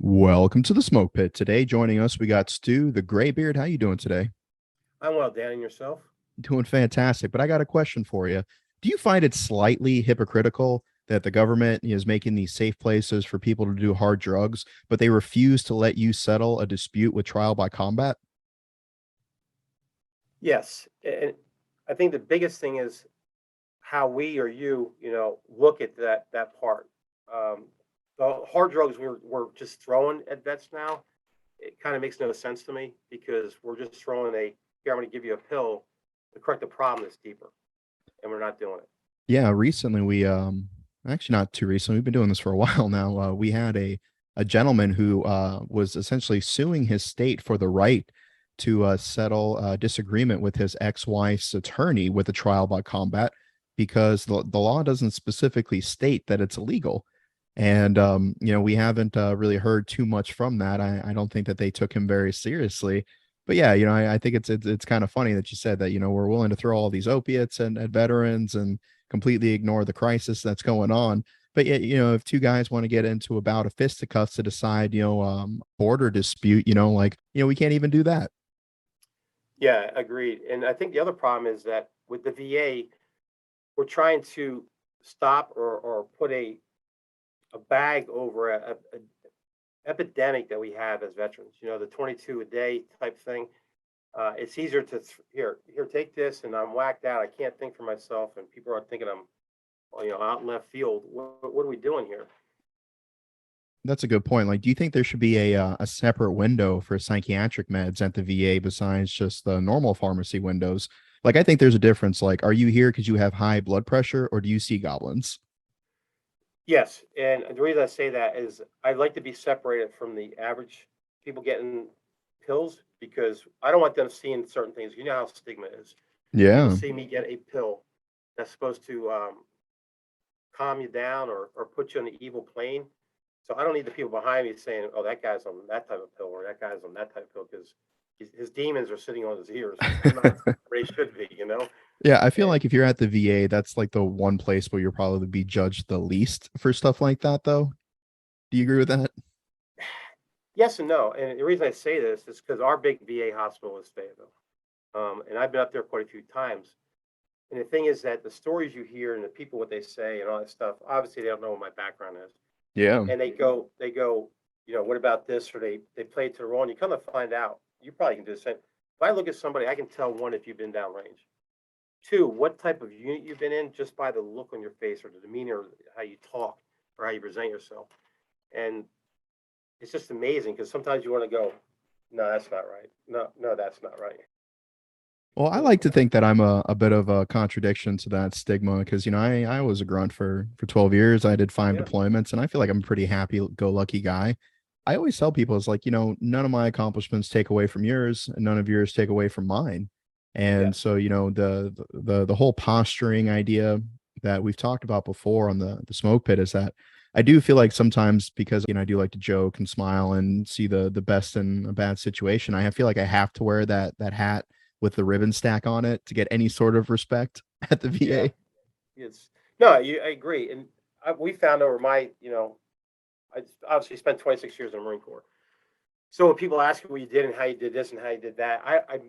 Welcome to the Smoke Pit. Today, joining us, we got Stu, the Graybeard. How you doing today? I'm well, Dan, and yourself? Doing fantastic. But I got a question for you. Do you find it slightly hypocritical that the government is making these safe places for people to do hard drugs, but they refuse to let you settle a dispute with trial by combat? Yes, and I think the biggest thing is how we or you look at that part. Um, the hard drugs we're just throwing at vets now. It kind of makes no sense to me because we're just throwing here. I'm going to give you a pill to correct the problem that's deeper, and we're not doing it. Yeah, recently actually not too recently, we've been doing this for a while now. We had a gentleman who was essentially suing his state for the right to settle a disagreement with his ex-wife's attorney with a trial by combat because the law doesn't specifically state that it's illegal. And we haven't really heard too much from that. I don't think that they took him very seriously. But yeah, I think it's kind of funny that you said that, we're willing to throw all these opiates at veterans and completely ignore the crisis that's going on. But yet, if two guys want to get into about a fisticuffs to decide, border dispute, we can't even do that. Yeah, agreed. And I think the other problem is that with the VA, we're trying to stop or put a bag over a epidemic that we have as veterans. You know, the 22 a day type thing. It's easier to here, take this, and I'm whacked out. I can't think for myself, and people are thinking I'm, well, out in left field. What are we doing here? That's a good point. Like, do you think there should be a separate window for psychiatric meds at the VA besides just the normal pharmacy windows? Like, I think there's a difference. Like, are you here because you have high blood pressure, or do you see goblins? Yes, and the reason I say that is I like to be separated from the average people getting pills because I don't want them seeing certain things. You know how stigma is. People Yeah. see me get a pill that's supposed to calm you down or put you on the evil plane. So I don't need the people behind me saying, "Oh, that guy's on that type of pill," or "That guy's on that type of pill," because his demons are sitting on his ears. They're not where they should be, you know. Yeah, I feel And like if you're at the VA, that's like the one place where you'll probably be judged the least for stuff like that, though. Do you agree with that? yes and no. And the reason I say this is because our big VA hospital is Fayetteville, and I've been up there quite a few times. And the thing is that the stories you hear and the people what they say and all that stuff, obviously they don't know what my background is, Yeah. and they go, what about this? Or they play it to the role, and you come to find out, you probably can do the same. If I look at somebody, I can tell one if you've been downrange. Two, what type of unit you've been in just by the look on your face or the demeanor, how you talk or how you present yourself. And it's just amazing because sometimes you want to go, no, that's not right. No, no, that's not right. Well, I like to think that I'm a bit of a contradiction to that stigma because, I was a grunt for 12 years. I did five Yeah, deployments and I feel like I'm a pretty happy go lucky guy. I always tell people it's like, none of my accomplishments take away from yours and none of yours take away from mine. And yes, so, the whole posturing idea that we've talked about before on the smoke pit is that I do feel like sometimes because, I do like to joke and smile and see the best in a bad situation. I feel like I have to wear that hat with the ribbon stack on it to get any sort of respect at the yeah, VA. it's no, I agree. And we found over I obviously spent 26 years in the Marine Corps. So when people ask you what you did and how you did this and how you did that,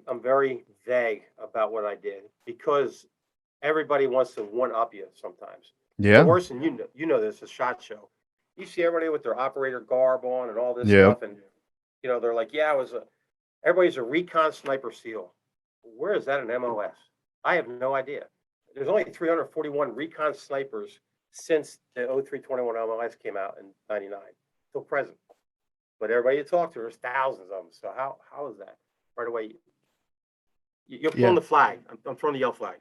I'm very vague about what I did because everybody wants to one up you sometimes. And the Yeah. worst, and you know this, is SHOT Show. You see everybody with their operator garb on and all this Yep. stuff, and they're like, yeah, everybody's a recon sniper SEAL. Where is that in MOS? I have no idea. There's only 341 recon snipers since the 0321 MOS came out in '99 till present. But everybody you talk to, there's thousands of them. So how is that? Right away, you're throwing Yeah. the flag. I'm throwing the yellow flag.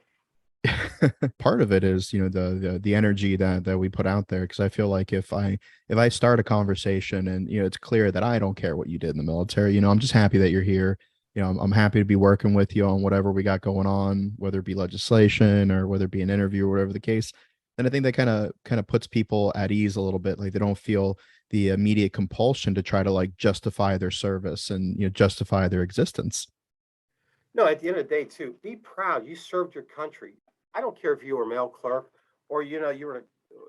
Part of it is, the energy that we put out there. Because I feel like if I start a conversation and it's clear that I don't care what you did in the military, I'm just happy that you're here. I'm happy to be working with you on whatever we got going on, whether it be legislation or whether it be an interview or whatever the case. Then I think that kind of puts people at ease a little bit. Like they don't feel the immediate compulsion to try to like justify their service and justify their existence. No, at the end of the day, too, be proud. You served your country. I don't care if you were a mail clerk or you were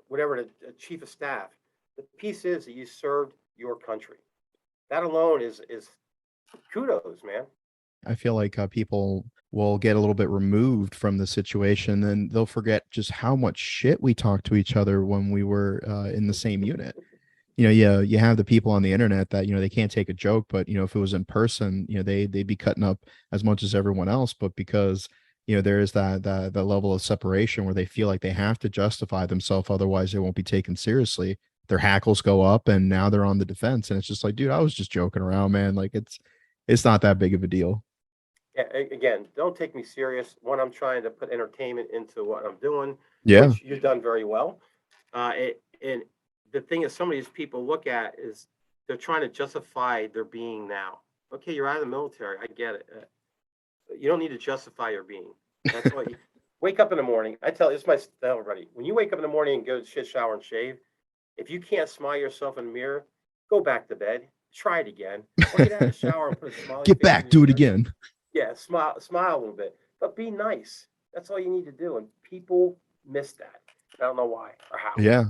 whatever a chief of staff. The piece is that you served your country. That alone is kudos, man. I feel like people will get a little bit removed from the situation, and they'll forget just how much shit we talked to each other when we were in the same unit. Yeah, you have the people on the internet that they can't take a joke, but if it was in person, they'd be cutting up as much as everyone else. But because there is that level of separation where they feel like they have to justify themselves, otherwise they won't be taken seriously. Their hackles go up, and now they're on the defense, and it's just like, dude, I was just joking around, man. Like it's not that big of a deal. Yeah, again, don't take me serious. One, I'm trying to put entertainment into what I'm doing, Yeah, which you've done very well. And the thing is, some of these people look at is they're trying to justify their being now. Okay, you're out of the military. I get it. You don't need to justify your being. That's what you wake up in the morning. I tell you, this is my everybody. When you wake up in the morning and go to shit shower and shave, if you can't smile yourself in the mirror, go back to bed. Try it again. Or get out of the shower and put a smiley get face in back, the do it mirror. again. Yeah, smile a little bit, but be nice. That's all you need to do. And people miss that. I don't know why or how. Yeah.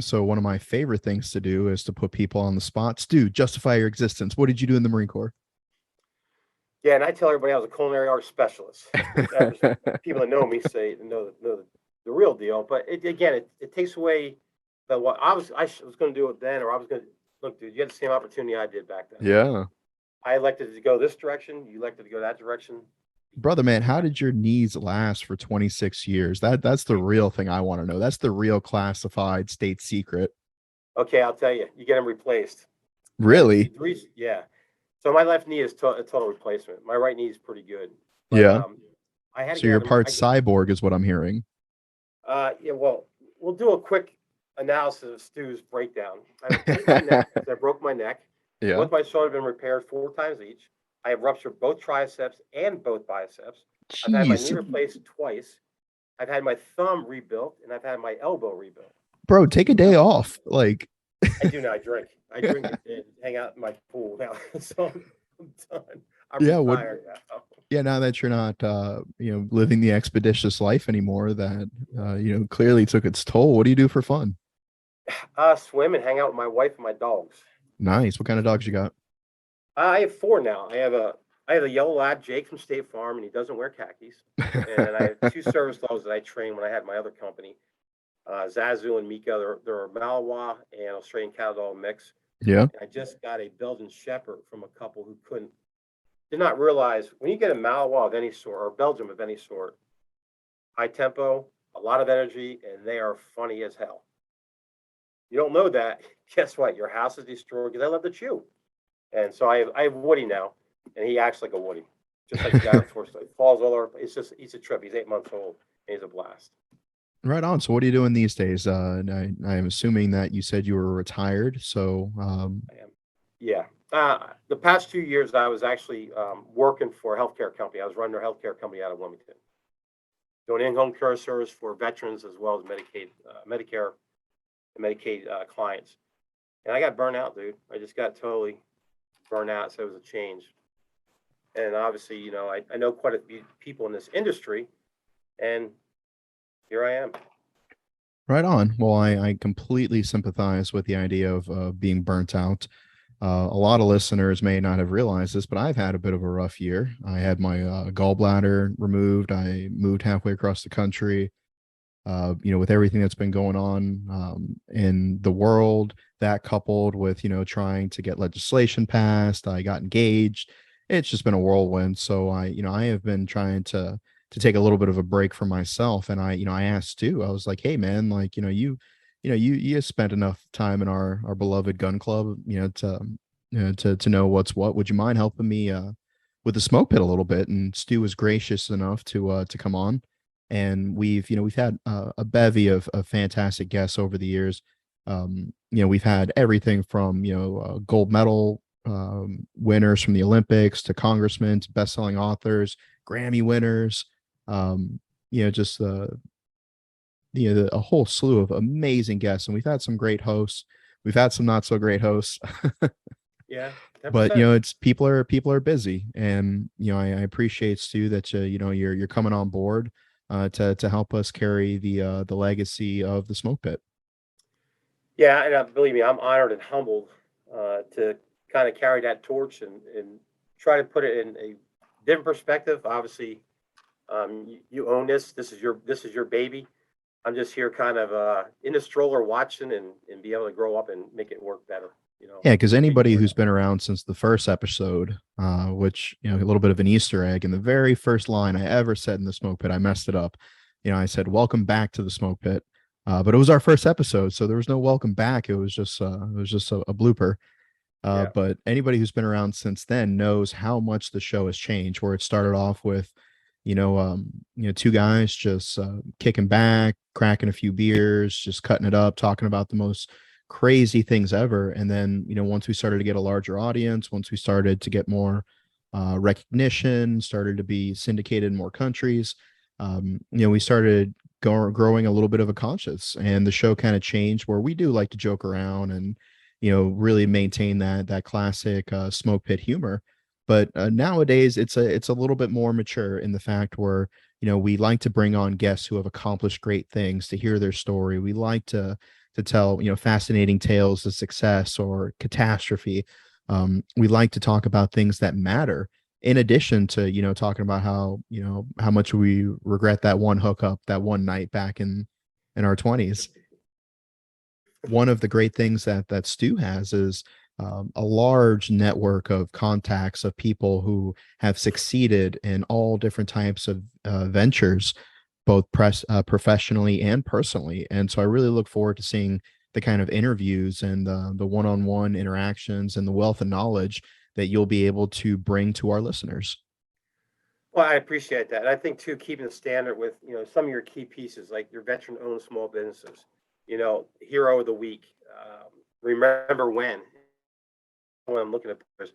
So one of my favorite things to do is to put people on the spots. Dude, justify your existence. What did you do in the Marine Corps? Yeah, and I tell everybody I was a culinary arts specialist. People that know me say know the real deal. But it takes away the what I was going to do it then, or I was going to look, dude. You had the same opportunity I did back then. Yeah. I elected to go this direction. You elected to go that direction. Brother, man, how did your knees last for 26 years? That's the real thing I want to know. That's the real classified state secret. Okay, I'll tell you. You get them replaced. Really? Yeah. So my left knee is a total replacement. My right knee is pretty good, but Yeah. I had to So get you're out of. part cyborg is what I'm hearing. Yeah. Well, we'll do a quick analysis of Stu's breakdown. I have a tweaked neck because I broke my neck. Yeah. Both my shoulders have been repaired 4 times each. I have ruptured both triceps and both biceps. I've had my knee Jeez. replaced twice. I've had my thumb rebuilt, and I've had my elbow rebuilt. Bro, take a day off. Like I do now. I drink. I drink and hang out in my pool now. So I'm done. I'm yeah, what retired now. yeah, now that you're not living the expeditious life anymore, that clearly took its toll. What do you do for fun? Swim and hang out with my wife and my dogs. Nice. What kind of dogs you got? I have 4 now. I have a yellow lab, Jake from State Farm, and he doesn't wear khakis. And I have 2 service dogs that I trained when I had my other company, Zazu and Mika. They're a Malinois and Australian Cattle mix. Yeah. And I just got a Belgian Shepherd from a couple who did not realize when you get a Malinois of any sort or Belgium of any sort, high tempo, a lot of energy, and they are funny as hell. You don't know that. Guess what? Your house is destroyed because I love to chew. And so I have Woody now, and he acts like a Woody, just like the guy before. So he falls all over. He's a trip. He's 8 months old, and he's a blast. Right on. So what are you doing these days? I'm assuming that you said you were retired. So I am. Yeah. The past 2 years, I was actually working for a healthcare company. I was running a healthcare company out of Wilmington, doing in-home care service for veterans as well as Medicare, and Medicaid clients. And I got burnt out, dude. I just got totally burnt out. So it was a change. And obviously, I know quite a few people in this industry, and here I am. right on. Well, I completely sympathize with the idea of being burnt out. A lot of listeners may not have realized this, but I've had a bit of a rough year. I had my gallbladder removed. I moved halfway across the country. With everything that's been going on in the world, that coupled with trying to get legislation passed, I got engaged. It's just been a whirlwind. So I have been trying to take a little bit of a break for myself. And I asked Stu, I was like, hey man, like, you spent enough time in our beloved gun club, to know what's what. Would you mind helping me with the smoke pit a little bit? And Stu was gracious enough to come on. And we've had a bevy of fantastic guests over the years. We've had everything from gold medal winners from the Olympics to congressmen to best-selling authors, Grammy winners, just a whole slew of amazing guests. And we've had some great hosts. We've had some not so great hosts. Yeah, but 10%. it's people are busy, and I appreciate, Stu, that you're coming on board to help us carry the legacy of the smoke pit. Yeah, and believe me, I'm honored and humbled to kind of carry that torch and try to put it in a different perspective. Obviously, you own this. This is your baby. I'm just here kind of in the stroller watching and be able to grow up and make it work better. Yeah, because Make it anybody work who's out. been around since the first episode, which a little bit of an Easter egg in the very first line I ever said in the smoke pit, I messed it up. I said welcome back to the smoke pit, but it was our first episode, so there was no welcome back. It was just a blooper. Yeah. But anybody who's been around since then knows how much the show has changed. Where it started off with, two guys just kicking back, cracking a few beers, just cutting it up, talking about the most crazy things ever. And then, once we started to get a larger audience, once we started to get more recognition, started to be syndicated in more countries, we started growing a little bit of a conscience, and the show kind of changed where we do like to joke around and really maintain that classic smoke pit humor. But nowadays it's a little bit more mature in the fact where we like to bring on guests who have accomplished great things to hear their story. We like to tell fascinating tales of success or catastrophe. We like to talk about things that matter, in addition to talking about how much we regret that one hookup, that one night back in our 20s. One of the great things that Stu has is a large network of contacts of people who have succeeded in all different types of ventures, both professionally and personally. And so I really look forward to seeing the kind of interviews and the one-on-one interactions and the wealth of knowledge that you'll be able to bring to our listeners. Well, I appreciate that. And I think too, keeping the standard with, some of your key pieces, like your veteran-owned small businesses, hero of the week, remember when I'm looking at this,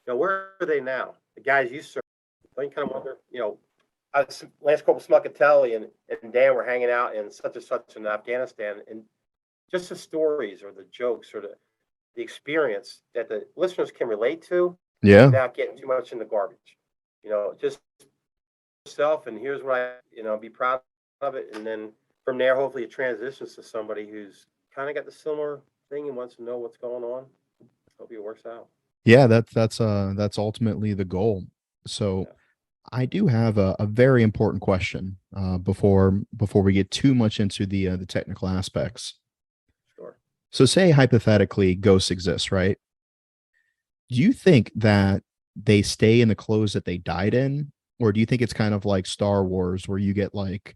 where are they now? The guys you serve, don't you kind of wonder, Lance Corporal Smuckatelli and Dan were hanging out in such and such in Afghanistan, and just the stories or the jokes or the experience that the listeners can relate to Yeah. without getting too much in the garbage. Just yourself, and here's what be proud of it, and then from there, hopefully, it transitions to somebody who's kind of got the similar thing and wants to know what's going on. Hope it works out. Yeah, that's ultimately the goal. So Yeah, I do have a very important question before we get too much into the technical aspects. sure. So say hypothetically ghosts exist, right? Do you think that they stay in the clothes that they died in, or do you think it's kind of like Star Wars where you get like,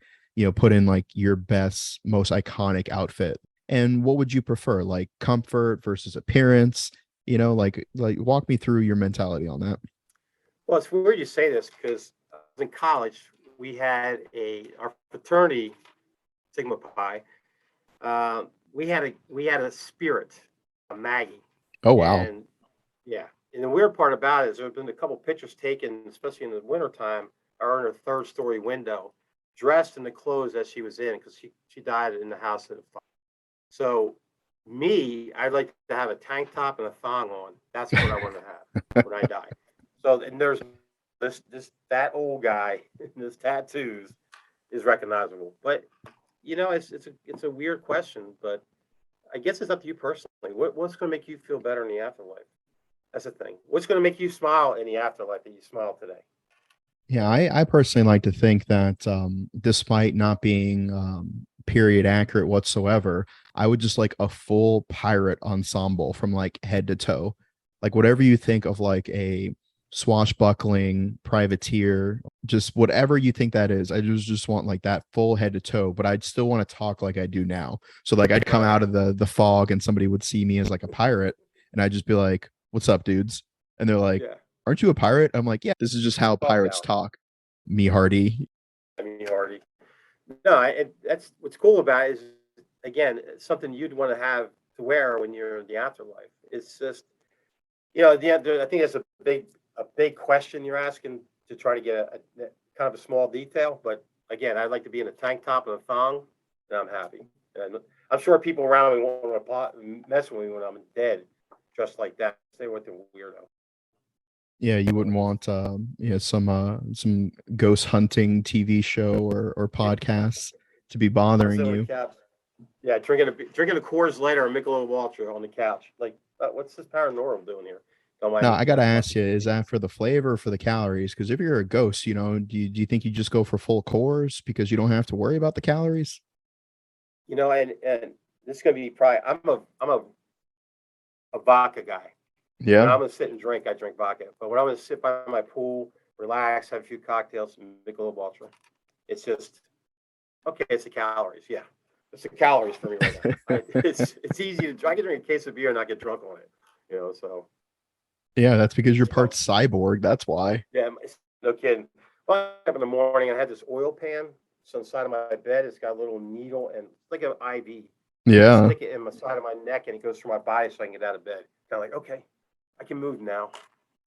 put in like your best, most iconic outfit? And what would you prefer, like comfort versus appearance? Like walk me through your mentality on that. Well, it's weird you say this because in college we had our fraternity Sigma Pi. We had a spirit, a Maggie, Oh wow. and yeah. And the weird part about it is there have been a couple pictures taken, especially in the wintertime, are in her third story window, dressed in the clothes that she was in because she died in the house in a fire. So me, I'd like to have a tank top and a thong on. That's what I want to have when I die. So and there's this that old guy in his tattoos is recognizable. But it's a weird question, but I guess it's up to you personally. What's going to make you feel better in the afterlife? That's the thing. What's going to make you smile in the afterlife that you smile today? Yeah, I personally like to think that despite not being period accurate whatsoever, I would just like a full pirate ensemble from like head to toe. Like whatever you think of like a swashbuckling privateer, just whatever you think that is. I just want like that full head to toe, but I'd still want to talk like I do now. So like I'd come Right. out of the fog and somebody would see me as like a pirate and I'd just be like, "What's up, dudes?" And they're like, Yeah. "Aren't you a pirate?" I'm like, "Yeah, this is just how Talk pirates out. talk." Me Hardy. I mean, you already. No, that's what's cool about it is again it's something you'd want to have to wear when you're in the afterlife. It's just I think that's a big question you're asking to try to get a kind of a small detail. But again, I'd like to be in a tank top and a thong, and I'm happy. And I'm sure people around me won't mess with me when I'm dead, dressed like that. Stay with the weirdo. Yeah, you wouldn't want some ghost hunting TV show or Yeah, podcasts to be I'll bothering sit on the you. couch. Yeah, drinking a Coors Light or a Michelob Ultra on the couch. Like, what's this paranormal doing here? Don't mind Now me I gotta getting ask you, musty. is that for the flavor or for the calories? Because if you're a ghost, do you think you just go for full course because you don't have to worry about the calories? And this is gonna be probably I'm a vodka guy. When Yeah. I'm gonna sit and drink, I drink vodka. But when I'm gonna sit by my pool, relax, have a few cocktails, and make a little ultra, it's just okay. It's the calories, yeah. It's the calories for me right now. It's easy to. I can drink a case of beer and not get drunk on it, So Yeah, that's because you're part so cyborg. That's why. yeah, no kidding. Well, up in the morning, I had this oil pan. It's on the side of my bed. It's got a little needle and it's like an IV. I just Yeah. stick it in the side of my neck and it goes through my body so I can get out of bed. Kind of like, okay, I can move now.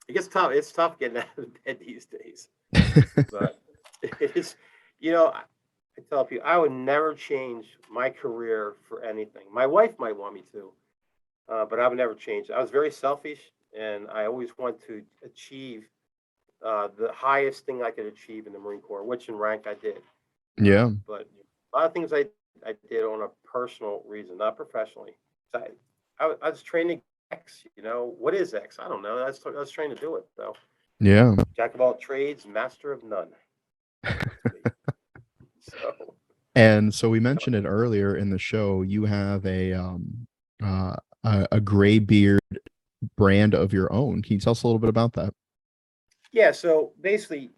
It gets tough. It's tough getting out of bed these days, but it is. I tell people I would never change my career for anything. My wife might want me to, but I would never change. I was very selfish, and I always want to achieve the highest thing I could achieve in the Marine Corps, which in rank I did. Yeah. But a lot of things I did on a personal reason, not professionally. So I was training X. What is X? I don't know. I was trained to do it though. Yeah. Jack of all trades, master of none. That's me. So And so we mentioned it earlier in the show. You have a gray beard brand of your own. Can you tell us a little bit about that? yeah. So basically,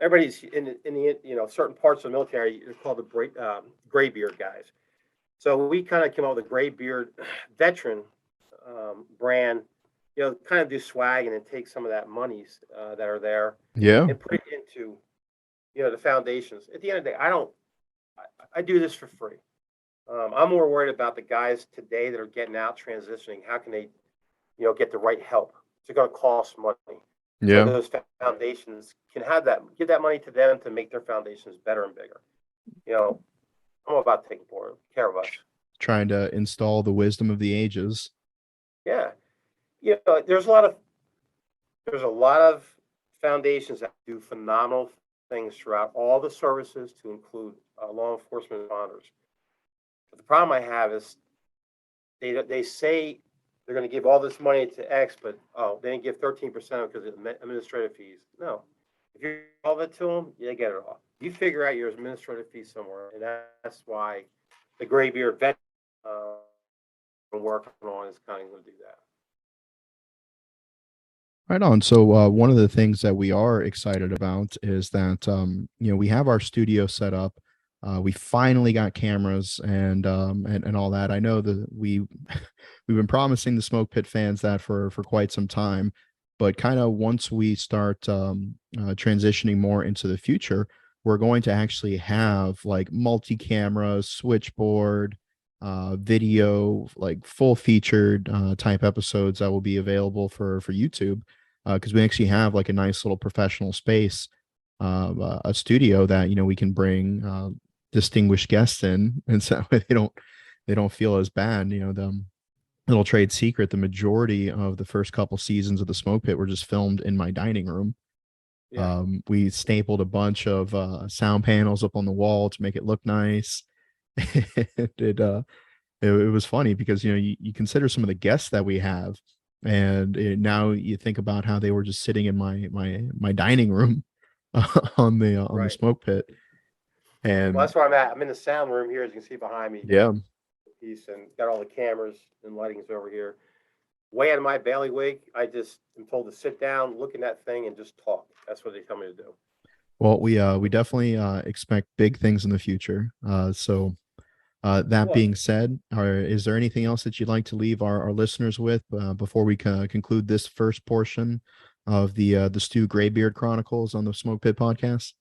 everybody's in the certain parts of the military. They're called the graybeard guys. So we kind of came out with a graybeard veteran brand. Kind of do swag and then take some of that monies that are there Yeah. and put it into the foundations. At the end of the day, I don't. I do this for free. I'm more worried about the guys today that are getting out, transitioning. How can they, get the right help? It's going to cost money. So Yeah. those foundations can have that, give that money to them to make their foundations better and bigger. You know, I'm all about taking care of us. Trying to install the wisdom of the ages. Yeah, there's a lot of foundations that do phenomenal things throughout all the services, to include law enforcement responders. But the problem I have is they say they're going to give all this money to X, but they didn't give 13% because of administrative fees. No, if you give all of it to them, they get it all. You figure out your administrative fees somewhere, and that's why the graybeard vet I'm working on is kind of going to do that. Right on. So one of the things that we are excited about is that we have our studio set up. We finally got cameras and all that. I know that we've been promising the Smoke Pit fans that for quite some time, but kind of once we start transitioning more into the future, we're going to actually have like multi-camera, switchboard, video, like full featured type episodes that will be available for YouTube, because we actually have like a nice little professional space, a studio that we can bring distinguished guests in, and so they don't feel as bad. The little trade secret: the majority of the first couple seasons of the Smoke Pit were just filmed in my dining room. Yeah, We stapled a bunch of sound panels up on the wall to make it look nice. It was funny because you consider some of the guests that we have, and now you think about how they were just sitting in my dining room on the right. Smoke Pit. Well, And that's where I'm at. I'm in the sound room here, as you can see behind me. yeah. Piece and got all the cameras and lightings over here. Way out of my bailiwick. I just am told to sit down, look in that thing, and just talk. That's what they tell me to do. Well, we definitely expect big things in the future. So that Well, being said, is there anything else that you'd like to leave our listeners with before we conclude this first portion of the Stu Graybeard Chronicles on the Smoke Pit podcast?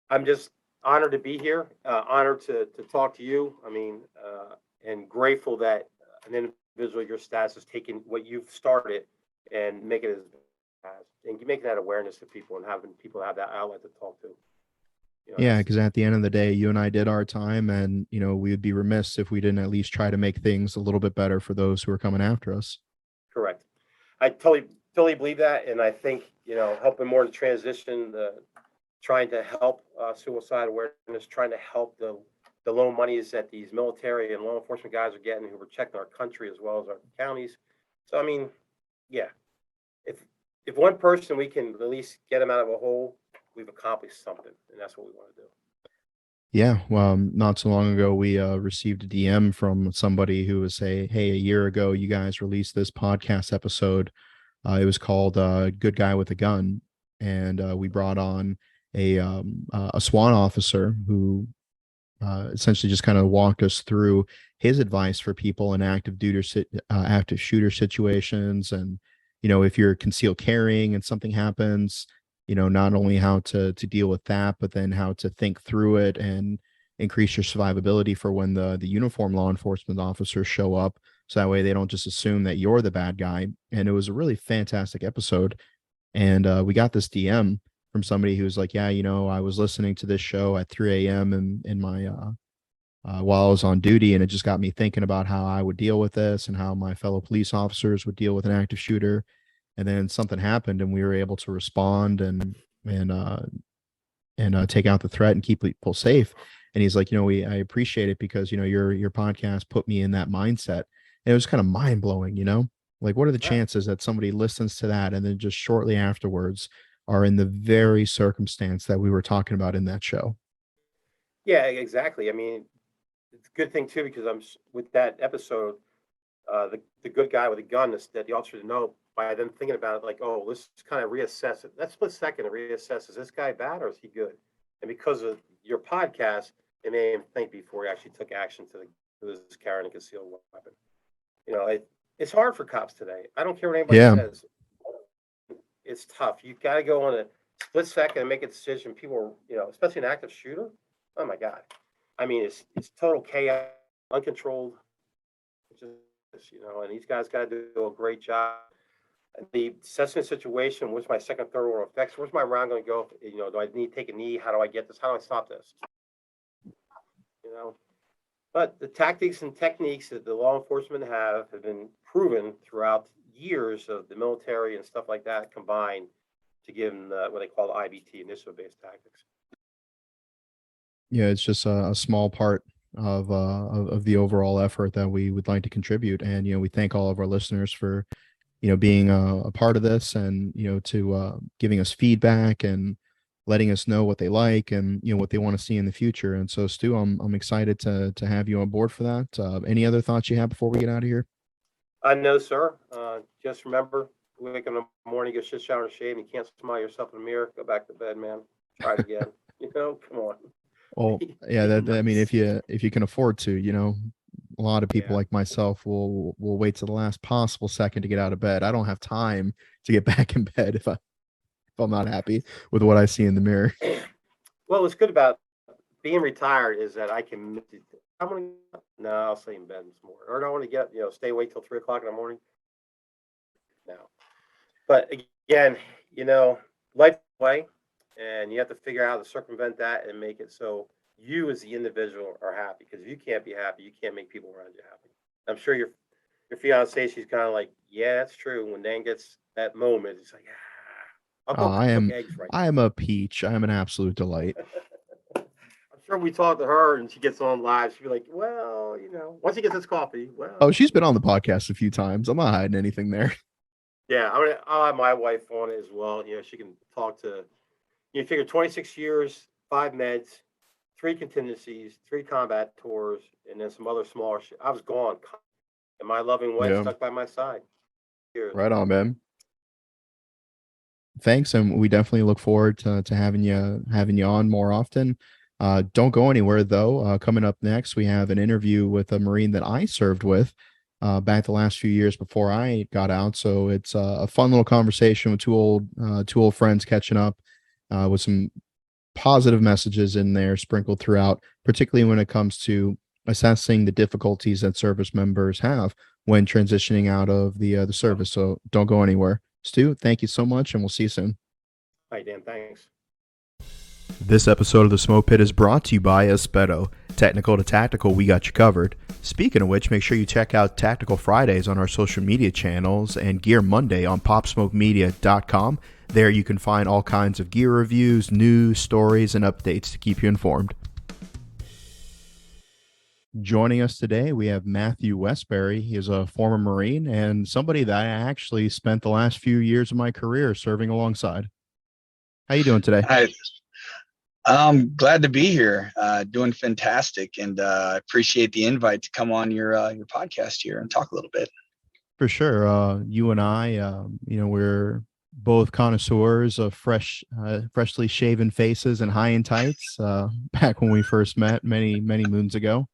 I'm just honored to be here. Honored to talk to you. I mean, and grateful that an individual of your status is taking what you've started and making it as and making that awareness to people and having people have that outlet to talk to. Yeah, That's because at the end of the day, you and I did our time, and we would be remiss if we didn't at least try to make things a little bit better for those who are coming after us. correct. I totally believe that, and I think helping more to transition, trying to help suicide awareness, trying to help the low monies that these military and law enforcement guys are getting who are protecting our country as well as our counties. So I mean, yeah, if if one person we can at least get them out of a hole, we've accomplished something, and that's what we want to do. Yeah, well, not so long ago, we received a DM from somebody who was say, "Hey, a year ago, you guys released this podcast episode. It was called "Good Guy with a Gun," and we brought on a SWAT officer who essentially just kind of walked us through his advice for people in active shooter situations, and if you're concealed carrying and something happens, not only how to deal with that, but then how to think through it and increase your survivability for when the uniform law enforcement officers show up, so that way they don't just assume that you're the bad guy. And it was a really fantastic episode. And we got this DM from somebody who was like, yeah, I was listening to this show at 3 a.m. in my while I was on duty, and it just got me thinking about how I would deal with this and how my fellow police officers would deal with an active shooter. And then something happened, and we were able to respond and take out the threat and keep people safe. And he's like, I appreciate it because your podcast put me in that mindset. And it was kind of mind blowing, like what are the Right. chances that somebody listens to that and then just shortly afterwards are in the very circumstance that we were talking about in that show? Yeah, exactly. I mean, it's a good thing too because with that episode, the good guy with a gun is that the officer to know by them thinking about it, like, oh, let's kind of reassess it. That split second to reassess: is this guy bad or is he good? And because of your podcast, it made him think before he actually took action to this carrying a concealed weapon. It's hard for cops today. I don't care what anybody Yeah. says. It's tough. You got to go on a split second and make a decision. People, especially an active shooter. Oh my God. I mean, it's total chaos, uncontrolled. And these guys got to do a great job. The assessment situation, what's my second, third order effects? Where's my round going to go? Do I need to take a knee? How do I get this? How do I stop this? You know, but the tactics and techniques that the law enforcement have been proven throughout years of the military and stuff like that combined to give them what they call the IBT, initiative-based tactics. Yeah, it's just a small part of the overall effort that we would like to contribute. And we thank all of our listeners for being a part of this, and to giving us feedback and letting us know what they like and what they want to see in the future. And so, Stu, I'm excited to have you on board for that. Any other thoughts you have before we get out of here? I know, sir. Just remember, wake up in the morning, go shit, shower, and shave, and you can't smile yourself in the mirror. Go back to bed, man. Try it again. Come on. Well, yeah, Be I mean, nice. if you can afford to, a lot of people Yeah. like myself will wait to the last possible second to get out of bed. I don't have time to get back in bed if I'm not happy with what I see in the mirror. Well, what's good about being retired is that I can. I'm gonna. No, I'll stay in bed this morning, or do I want to get stay awake till 3 o'clock in the morning? No. But again, life way, and you have to figure out how to circumvent that and make it so you as the individual are happy. Because if you can't be happy, you can't make people around you happy. I'm sure your fiance, she's kind of like, yeah, that's true. When Dan gets that moment, it's like, I'll go I cook am eggs right I am a peach. I am an absolute delight. now. I'm sure we talk to her and she gets on live. She'll be like, well, once he gets his coffee, Oh, well, she's been on the podcast a few times. I'm not hiding anything there. yeah, I'll have my wife on it as well. She can talk to. You figure 26 years, 5 meds, 3 contingencies, 3 combat tours, and then some other smaller shit. I was gone, and my loving wife Yeah, stuck by my side. Years. right on, man. Thanks, and we definitely look forward to having you on more often. Don't go anywhere though. Coming up next, we have an interview with a Marine that I served with back the last few years before I got out. So it's a fun little conversation with two old friends catching up with some positive messages in there sprinkled throughout, particularly when it comes to assessing the difficulties that service members have when transitioning out of the service. So don't go anywhere. Stu, thank you so much, and we'll see you soon. All right, Dan, thanks. This episode of The Smoke Pit is brought to you by Espeto. Technical to tactical, we got you covered. Speaking of which, make sure you check out Tactical Fridays on our social media channels and Gear Monday on popsmokemedia.com. There you can find all kinds of gear reviews, news, stories, and updates to keep you informed. Joining us today, we have Matthew Westbury. He is a former Marine and somebody that I actually spent the last few years of my career serving alongside. How you doing today? Hi, I'm glad to be here. Doing fantastic, and appreciate the invite to come on your podcast here and talk a little bit. For sure. You and I, we're both connoisseurs of freshly shaven faces and high in tights. Back when we first met many moons ago.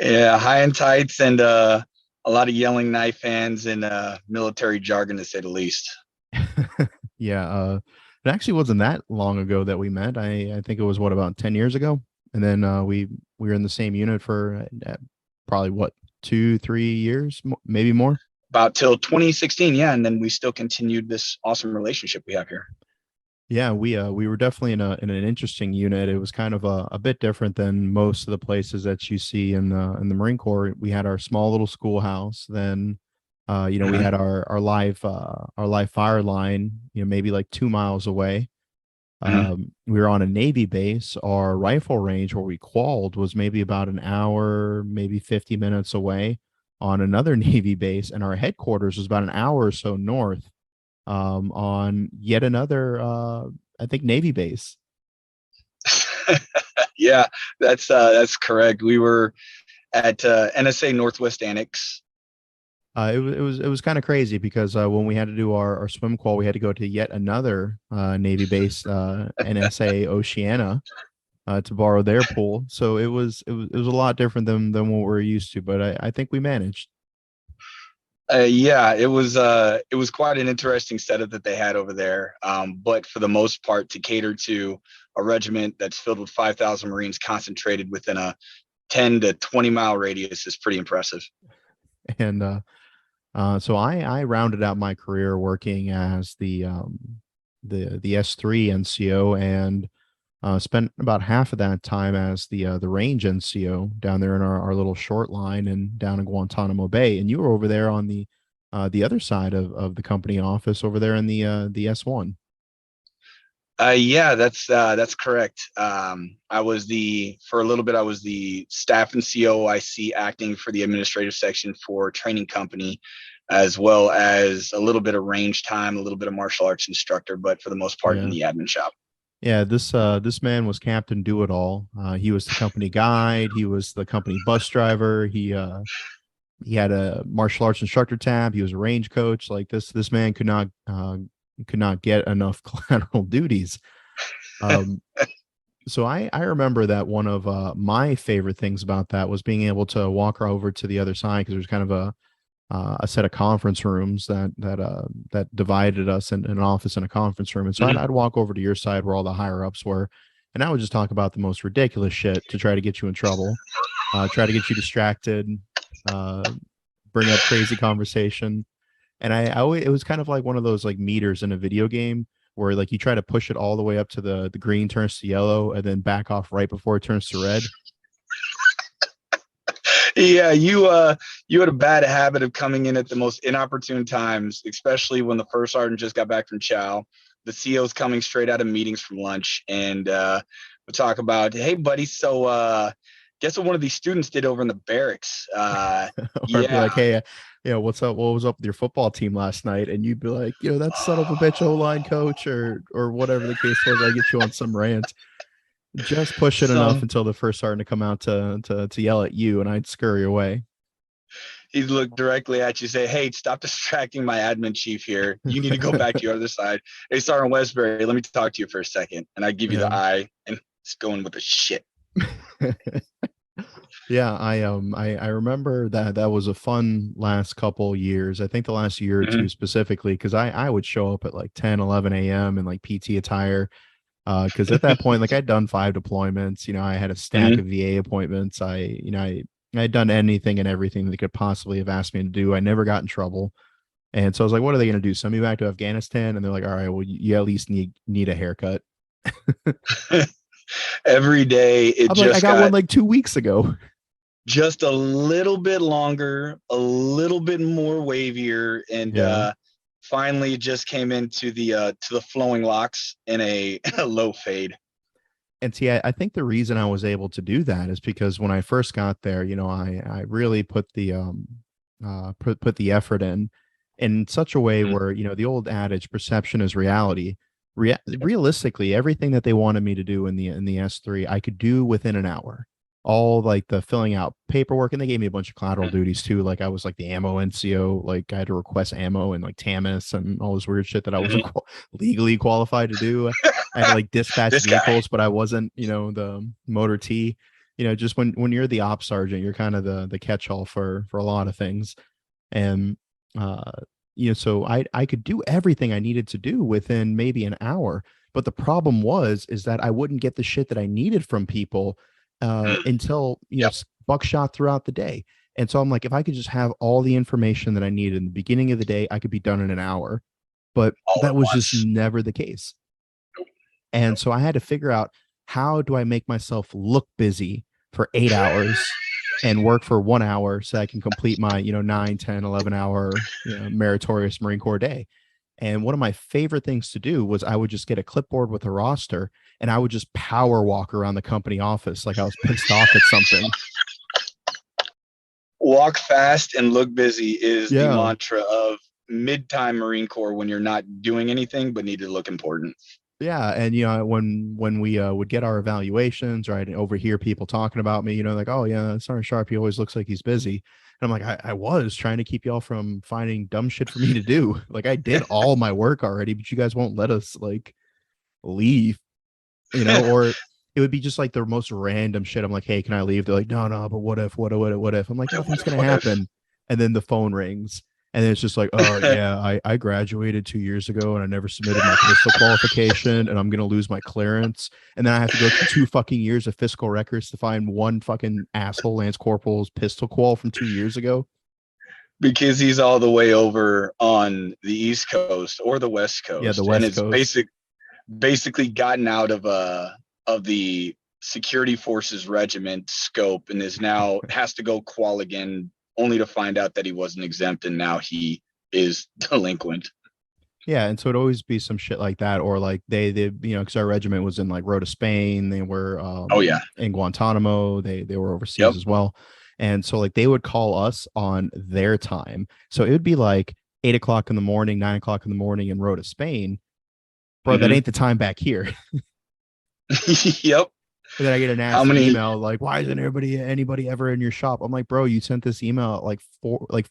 Yeah, high and tights, and a lot of yelling knife hands and military jargon, to say the least. Yeah. It actually wasn't that long ago that we met. I think it was what, about 10 years ago. And then we were in the same unit for probably what, 2 3 years, maybe more. About till 2016, yeah, and then we still continued this awesome relationship we have here. Yeah, we were definitely in an interesting unit. It was kind of a bit different than most of the places that you see in the Marine Corps. We had our small little schoolhouse. Then we Mhm. had our live fire line, maybe like 2 miles away. Mhm. We were on a Navy base. Our rifle range where we qualled was maybe about an hour, maybe 50 minutes away on another Navy base, and our headquarters was about an hour or so north, on yet another, I think, Navy base. Yeah, that's correct. We were at NSA Northwest Annex. It was kind of crazy because when we had to do our swim qual, we had to go to yet another Navy base, NSA Oceana, to borrow their pool. So it was a lot different than what we're used to, but I think we managed. Yeah, it was quite an interesting setup that they had over there. But for the most part, to cater to a regiment that's filled with 5,000 Marines concentrated within a 10 to 20 mile radius is pretty impressive. And so I rounded out my career working as the S3 NCO, and spent about half of that time as the range NCO down there in our little short line and down in Guantanamo Bay. And you were over there on the other side of the company office over there in the S1. Yeah, that's correct. I was for a little bit, I was the staff and COIC acting for the administrative section for training company, as well as a little bit of range time, a little bit of martial arts instructor, but for the most part in Yeah. the admin shop. Yeah, this man was Captain Do It All. He was the company guide. He was the company bus driver. He had a martial arts instructor tab. He was a range coach. Like this man could not get enough collateral duties. Um, so I remember that one of my favorite things about that was being able to walk over to the other side, because there's kind of a set of conference rooms that divided us in an office and a conference room. And so Mhm. I'd walk over to your side where all the higher ups were, and I would just talk about the most ridiculous shit to try to get you in trouble, try to get you distracted, uh, bring up crazy conversation. And I always, it was kind of like one of those like meters in a video game where like you try to push it all the way up to the green turns to yellow and then back off right before it turns to red. Yeah, you had a bad habit of coming in at the most inopportune times, especially when the first sergeant just got back from chow. The CO's coming straight out of meetings from lunch, and we'll talk about, hey, buddy, so guess what one of these students did over in the barracks? Or be Yeah, like, hey, what's up? What was up with your football team last night? And you'd be like, that son of a bitch O-line coach, or whatever the case was. I get you on some rant. Just push it enough some until the first sergeant to come out to yell at you, and I'd scurry away. he'd look directly at you, say, hey, stop distracting my admin chief here. You need to go back to your other side. Hey, Sergeant Westbury, let me talk to you for a second. And I give you Yeah. the eye, and it's going with the shit. Yeah, I remember that was a fun last couple years. I think the last year or two Mhm. specifically, because I would show up at like 10, 11 a.m. in like PT attire. Because at that point, like I'd done 5 deployments, I had a stack Mhm. of VA appointments. I had done anything and everything they could possibly have asked me to do. I never got in trouble. And so I was like, what are they going to do? Send me back to Afghanistan? And they're like, all right, well, you at least need a haircut. Every day it I'm like, I just got one got like 2 weeks ago. just a little bit longer, a little bit more wavier, and Yeah. finally it just came into the to the flowing locks in a, a low fade. And see, I think the reason I was able to do that is because when I first got there, I really put the put the effort in such a way Mhm. where, the old adage, perception is reality. Realistically, everything that they wanted me to do in the S3, I could do within an hour. All like the filling out paperwork, and they gave me a bunch of collateral duties too. Like I was like the ammo NCO, like I had to request ammo and like TAMIS and all this weird shit that I wasn't Mhm. legally qualified to do. I had to like dispatch This guy. vehicles, but I wasn't, the motor T. Just when you're the op sergeant, you're kind of the catch all for a lot of things. And uh, so I could do everything I needed to do within maybe an hour. But the problem is that I wouldn't get the shit that I needed from people Mm. until Yep. buckshot throughout the day. And so I'm like, if I could just have all the information that I needed in the beginning of the day, I could be done in an hour. But All that at was just once. never the case. Nope. And Nope. so I had to figure out, how do I make myself look busy for 8 hours and work for 1 hour so I can complete my, 9, 10, 11 hour, meritorious Marine Corps day. And one of my favorite things to do was I would just get a clipboard with a roster and I would just power walk around the company office like I was pissed off at something. Walk fast and look busy is the Yeah. mantra of mid-time Marine Corps when you're not doing anything but need to look important. Yeah, and when we would get our evaluations, right, and overhear people talking about me, like, oh yeah, Sergeant Sharp, he always looks like he's busy. And I'm like, I was trying to keep y'all from finding dumb shit for me to do. Like I did all my work already, but you guys won't let us like leave, or it would be just like the most random shit. I'm like, hey, can I leave? They're like, no, no, but what if? I'm like, nothing's gonna What if? happen. And then the phone rings, and then it's just like, oh yeah, I graduated 2 years ago, and I never submitted my pistol qualification, and I'm gonna lose my clearance, and then I have to go through 2 fucking years of fiscal records to find one fucking asshole Lance Corporal's pistol qual from 2 years ago. Because he's all the way over on the East Coast or the West Yeah, the Coast, and West it's Coast. basically gotten out of the security forces regiment scope and is now has to go qual again, only to find out that he wasn't exempt and now he is delinquent. Yeah, and so it'd always be some shit like that, or like they because our regiment was in like Rota, Spain. They were Oh yeah. in Guantanamo. They were overseas Yep. as well, and so like they would call us on their time. So it would be like 8 o'clock in the morning, 9 o'clock in the morning in Rota, Spain. Bro, that Mm-hmm. ain't the time back here. Yep. And then I get a How nasty many email like, "Why isn't anybody ever in your shop?" I'm like, "Bro, you sent this email at like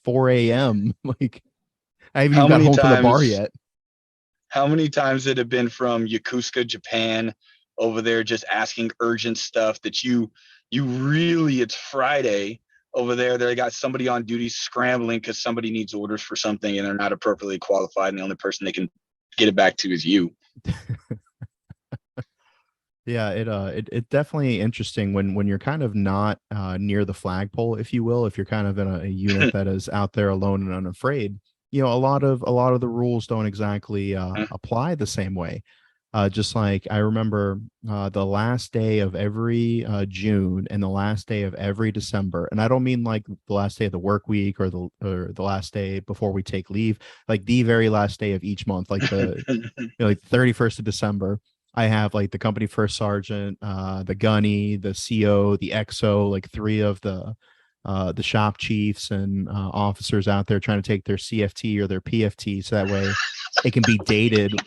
4 a.m. Like I haven't even how got many home from the bar times yet." how many times it have been from Yokosuka, Japan, over there just asking urgent stuff that you really, it's Friday over there. They got somebody on duty scrambling because somebody needs orders for something and they're not appropriately qualified, and the only person they can get it back to is you. Yeah, it definitely interesting when you're kind of not near the flagpole, if you will, if you're kind of in a unit that is out there alone and unafraid. A lot of the rules don't exactly apply the same way. Just like I remember the last day of every June and the last day of every December, and I don't mean like the last day of the work week or the last day before we take leave, like the very last day of each month, like the like 31st of December. I have like the company first sergeant, the gunny, the CO, the XO, like three of the shop chiefs and officers out there trying to take their CFT or their PFT, so that way it can be dated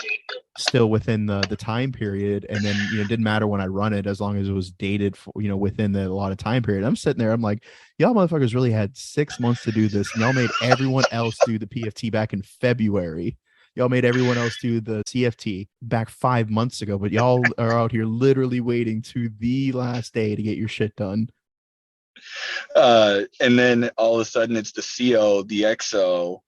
still within the time period. And then it didn't matter when I run it, as long as it was dated for, within the allotted time period. I'm sitting there, I'm like, y'all motherfuckers really had 6 months to do this, and y'all made everyone else do the PFT back in February. Y'all made everyone else do the CFT back 5 months ago, but y'all are out here literally waiting to the last day to get your shit done. And then all of a sudden it's the CO, the XO,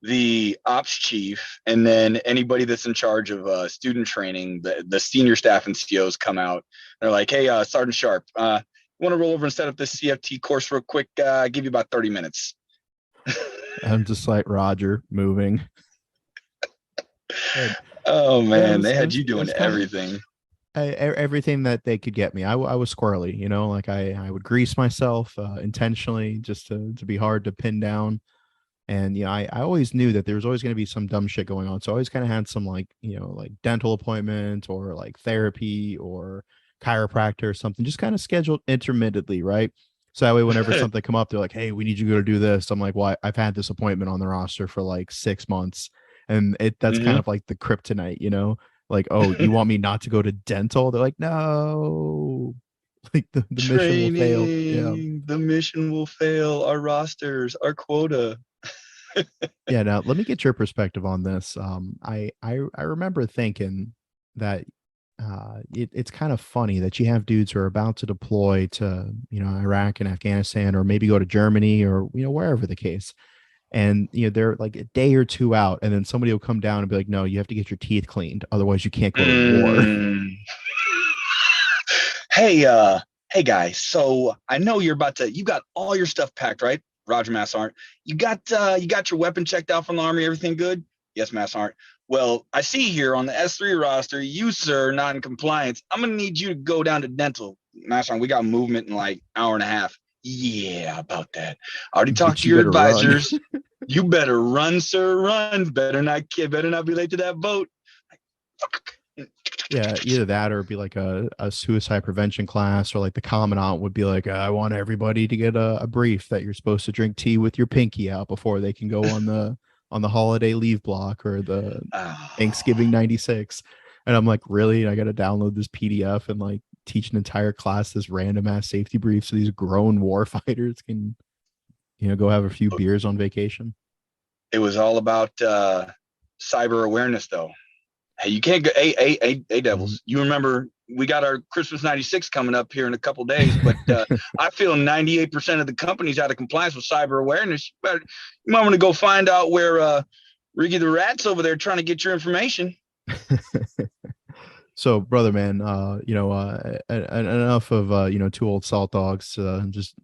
the ops chief, and then anybody that's in charge of student training, the senior staff and COs come out. They're like, hey, Sergeant Sharp, want to roll over and set up this CFT course real quick? Give you about 30 minutes. I'm just like, Roger, moving. And Oh yeah, it man, was they it had was you it doing was kind of everything. everything that they could get me. I was squirrely, like I would grease myself intentionally just to be hard to pin down. And I always knew that there was always going to be some dumb shit going on. So I always kind of had some like, like dental appointment or like therapy or chiropractor or something, just kind of scheduled intermittently, right? So that way, whenever something come up, they're like, "Hey, we need you to go to do this." I'm like, "Well, I've had this appointment on the roster for like 6 months," and that's kind Mhm. of like the kryptonite, you know? Like, "Oh, you want me not to go to dental?" They're like, "No, like the mission will fail." Yeah, Training, the mission will fail. Our rosters, our quota. yeah. Now, let me get your perspective on this. I remember thinking that it's kind of funny that you have dudes who are about to deploy to Iraq and Afghanistan, or maybe go to Germany, or wherever the case, and they're like a day or two out, and then somebody will come down and be like, "No, you have to get your teeth cleaned, otherwise you can't go to war." Mm. Hey, hey guys. So I know you got all your stuff packed, right? Roger, Mass Aren't. You got your weapon checked out from the army, everything good? Yes, Mass Aren't. Well, I see here on the S3 roster, you, sir, not in compliance. I'm gonna need you to go down to dental. Mass Aren't, we got movement in like hour and a half. Yeah, about that. I already talked But to you your better run. advisors. You better run, sir, run. Better not be late to that boat. Yeah, either that, or be like a suicide prevention class, or like the commandant would be like, "I want everybody to get a brief that you're supposed to drink tea with your pinky out before they can go on the holiday leave block, or the Oh. Thanksgiving 96." And I'm like, really? I got to download this PDF and like teach an entire class this random ass safety brief so these grown war fighters can, go have a few beers on vacation. It was all about cyber awareness, though. Hey, you can't go. Hey, Mhm. Devils. You remember we got our Christmas '96 coming up here in a couple days, but I feel 98% of the companies out of compliance with cyber awareness. You might want to go find out where Riggy the Rat's over there trying to get your information. So, brother, man, enough of two old salt dogs, just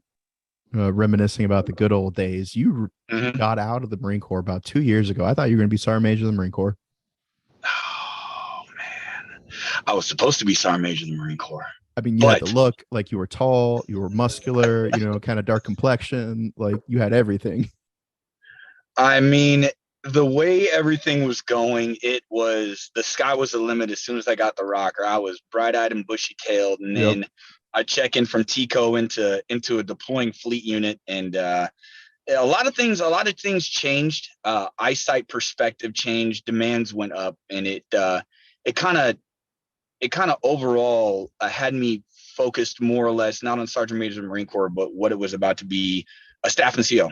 reminiscing about the good old days. You Mm-hmm. got out of the Marine Corps about 2 years ago. I thought you were going to be Sergeant Major of the Marine Corps. Oh man, I was supposed to be Sergeant Major of the Marine Corps, I mean, you had the but look, like you were tall, you were muscular, kind of dark complexion, like you had everything. I mean, the way everything was going, it was the sky was the limit. As soon as I got the rocker, I was bright-eyed and bushy-tailed, and Yep. then I check in from TCO into a deploying fleet unit, and a lot of things changed. Eyesight perspective changed, demands went up, and it kind of it kind of overall had me focused more or less not on Sergeant Major of the Marine Corps, but what it was about to be a staff NCO.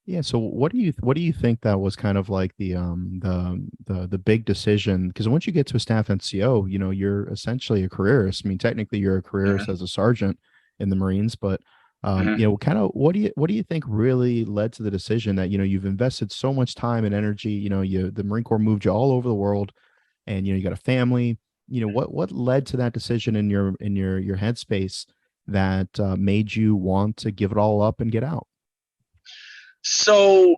Yeah. So what do you think that was kind of like the big decision? Because once you get to a staff NCO, you're essentially a careerist. I mean, technically you're a careerist Mm-hmm. as a sergeant in the Marines, but Mm-hmm. kind of what do you think really led to the decision that you've invested so much time and energy? The Marine Corps moved you all over the world, and you got a family. What led to that decision in your headspace that made you want to give it all up and get out? So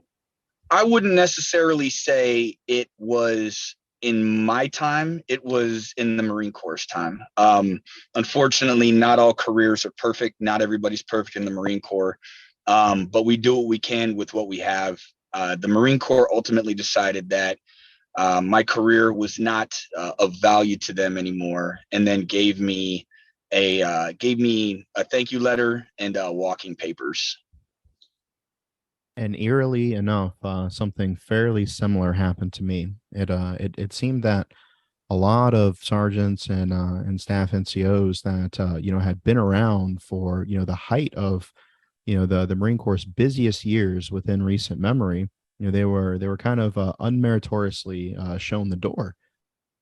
I wouldn't necessarily say it was in my time. It was in the Marine Corps time. Unfortunately, not all careers are perfect. Not everybody's perfect in the Marine Corps, but we do what we can with what we have. The Marine Corps ultimately decided that my career was not of value to them anymore, and then gave me a thank you letter and walking papers. And eerily enough, something fairly similar happened to me. It seemed that a lot of sergeants and staff NCOs that had been around for the height of the Marine Corps' busiest years within recent memory. They were kind of unmeritoriously shown the door.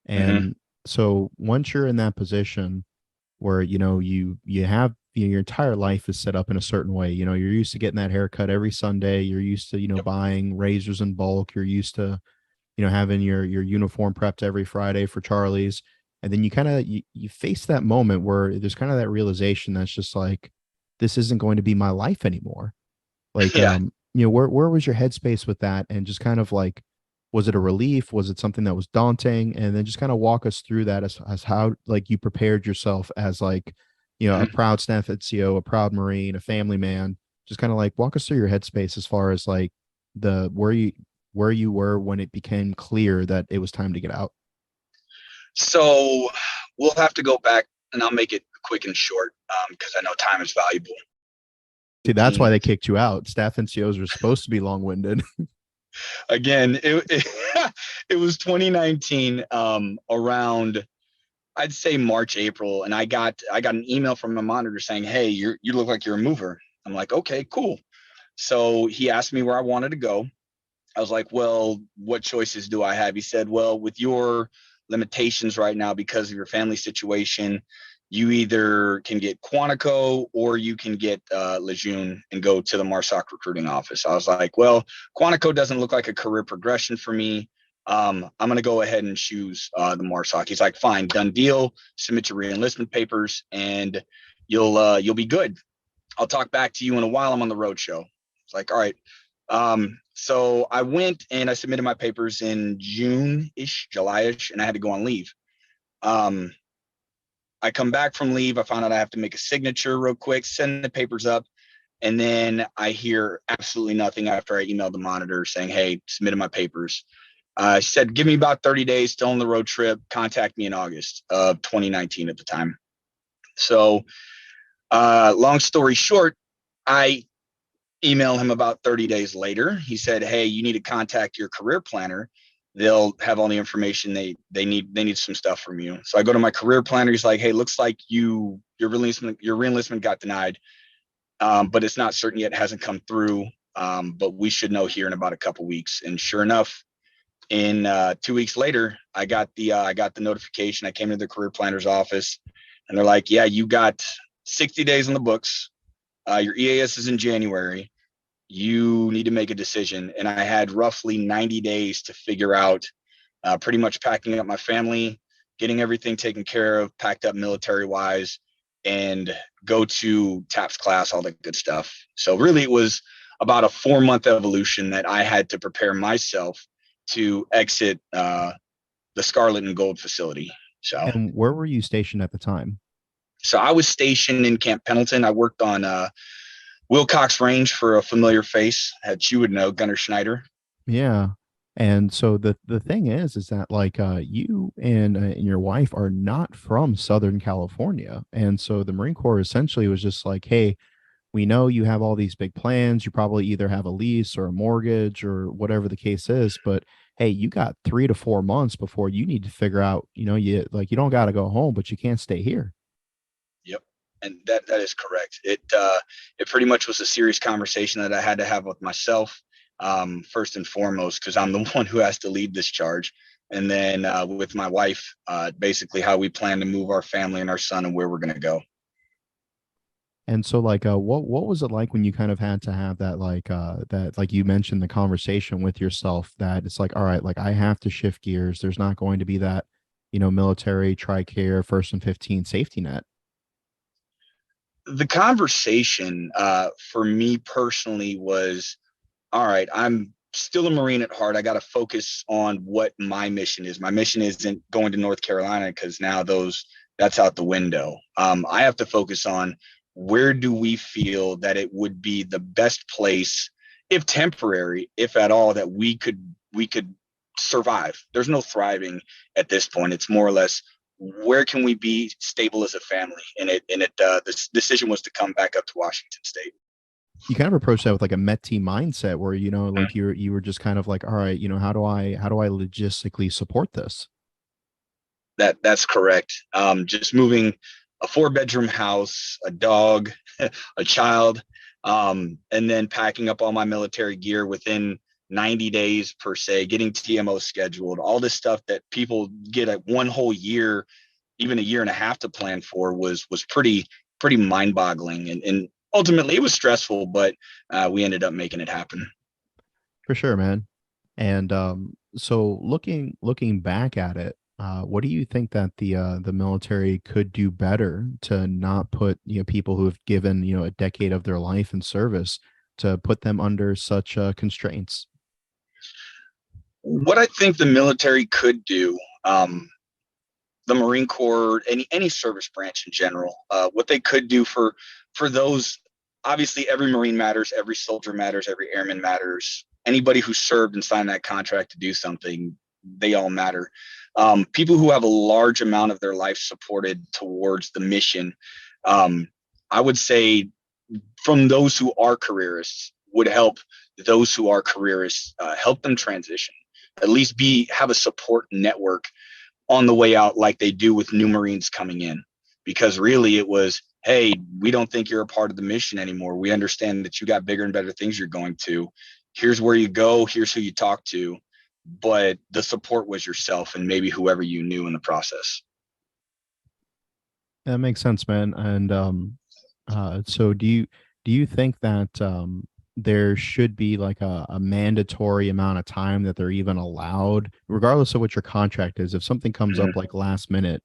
Mm-hmm. And so once you're in that position where you have your entire life is set up in a certain way, you're used to getting that haircut every Sunday, you're used to Yep. buying razors in bulk, you're used to having your uniform prepped every Friday for Charlie's, and then you face that moment where there's kind of that realization that's just like, this isn't going to be my life anymore. Like, Yeah. where was your headspace with that? And just kind of like, was it a relief? Was it something that was daunting? And then just kind of walk us through that as how like you prepared yourself as like, a Mm-hmm. proud staff at CO, a proud Marine, a family man. Just kind of like walk us through your headspace as far as like the where you were when it became clear that it was time to get out. So we'll have to go back, and I'll make it quick and short because I know time is valuable. See, that's why they kicked you out. Staff NCOs are supposed to be long-winded. Again, it was 2019, around, I'd say March, April, and I got an email from my monitor saying, "Hey, you look like you're a mover." I'm like, "Okay, cool." So he asked me where I wanted to go. I was like, "Well, what choices do I have?" He said, "Well, with your limitations right now because of your family situation, you either can get Quantico or you can get Lejeune and go to the MARSOC recruiting office." I was like, "Well, Quantico doesn't look like a career progression for me. I'm going to go ahead and choose the MARSOC." He's like, "Fine, done deal. Submit your reenlistment papers and you'll be good. I'll talk back to you in a while. I'm on the road show." It's like, all right. So I went and I submitted my papers in June-ish, July-ish, and I had to go on leave. I come back from leave. I found out I have to make a signature real quick, send the papers up, and then I hear absolutely nothing after I emailed the monitor saying, "Hey, submitted my papers." She said, "Give me about 30 days, still on the road trip. Contact me in August of 2019 at the time." So long story short, I email him about 30 days later. He said, "Hey, you need to contact your career planner. They'll have all the information they need some stuff from you." So I go to my career planner. He's like, "Hey, looks like your reenlistment got denied, but it's not certain yet. It hasn't come through. But we should know here in about a couple weeks." And sure enough, in 2 weeks later, I got the notification. I came to the career planner's office, and they're like, "Yeah, you got 60 days on the books. Your EAS is in January. You need to make a decision." And I had roughly 90 days to figure out, pretty much packing up my family, getting everything taken care of, packed up military wise, and go to TAPS class, all that good stuff. So really it was about a 4-month evolution that I had to prepare myself to exit the Scarlet and Gold facility. And where were you stationed at the time? So I was stationed in Camp Pendleton. I worked on Wilcox Range, for a familiar face that you would know, Gunnar Schneider. Yeah. And so the thing is that like you and your wife are not from Southern California. And so the Marine Corps essentially was just like, "Hey, we know you have all these big plans. You probably either have a lease or a mortgage or whatever the case is, but hey, you got 3 to 4 months before you need to figure out, you don't got to go home, but you can't stay here." Yep, and that is correct. It pretty much was a serious conversation that I had to have with myself, first and foremost, because I'm the one who has to lead this charge, and then with my wife, basically how we plan to move our family and our son and where we're going to go. And so like what was it like when you kind of had to have that like you mentioned the conversation with yourself that it's like, all right, like I have to shift gears. There's not going to be that, military TRICARE first and 15 safety net. The conversation for me personally was, all right, I'm still a Marine at heart. I got to focus on what my mission is. My mission isn't going to North Carolina because now that's out the window. I have to focus on where do we feel that it would be the best place, if temporary, if at all, that we could survive. There's no thriving at this point. It's more or less, where can we be stable as a family? And this decision was to come back up to Washington State. You kind of approach that with like a Met team mindset where, like you were just kind of like, all right, how do I logistically support this? That's correct. Just moving a 4-bedroom house, a dog, a child, and then packing up all my military gear within 90 days per se, getting TMO scheduled, all this stuff that people get a 1 whole year, even a year and a half to plan for was pretty mind-boggling, and ultimately it was stressful, but we ended up making it happen. For sure, man. And so looking back at it, what do you think that the military could do better to not put people who have given a decade of their life in service to put them under such constraints? What I think the military could do, the Marine Corps, any service branch in general, what they could do for those, obviously every Marine matters, every soldier matters, every airman matters. Anybody who served and signed that contract to do something, they all matter. People who have a large amount of their life supported towards the mission, I would say from those who are careerists would help those who are careerists, help them transition, at least have a support network on the way out, like they do with new Marines coming in. Because really it was, hey, we don't think you're a part of the mission anymore. We understand that you got bigger and better things you're going to. Here's where you go. Here's who you talk to. But the support was yourself and maybe whoever you knew in the process. That makes sense, man. And so do you think that there should be like a mandatory amount of time that they're even allowed, regardless of what your contract is? If something comes Mhm. up like last minute,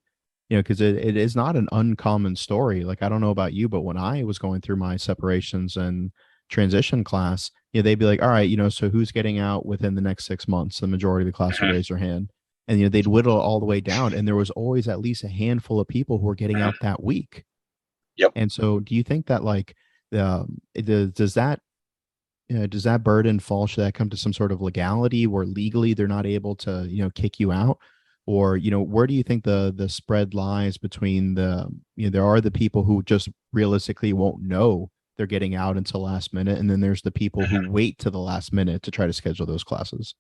you know, because it is not an uncommon story. Like, I don't know about you, but when I was going through my separations and transition class, you know, they'd be like, all right, you know, so who's getting out within the next 6 months? The majority of the class would Mhm. raise their hand. And, you know, they'd whittle it all the way down. And there was always at least a handful of people who were getting Mhm. out that week. Yep. And so do you think that like, does that burden fall, should that come to some sort of legality where legally they're not able to, you know, kick you out? Or, you know, where do you think the spread lies between the, you know, there are the people who just realistically won't know they're getting out until last minute, and then there's the people who Mhm. wait to the last minute to try to schedule those classes?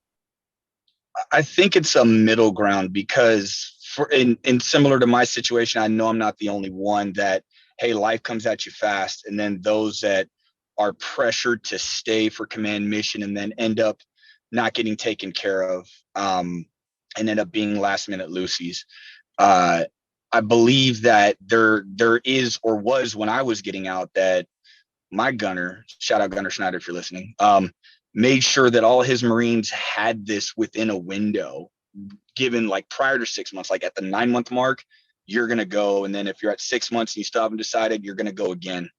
I think it's a middle ground because in similar to my situation, I know I'm not the only one that, hey, life comes at you fast, and then those that are pressured to stay for command mission and then end up not getting taken care of, and end up being last minute loosies. Uh, I believe that there is or was when I was getting out that my gunner, shout out Gunner Schneider if you're listening, made sure that all his Marines had this within a window, given like prior to 6 months, like at the 9 month mark, you're going to go. And then if you're at 6 months and you still haven't decided, you're going to go again.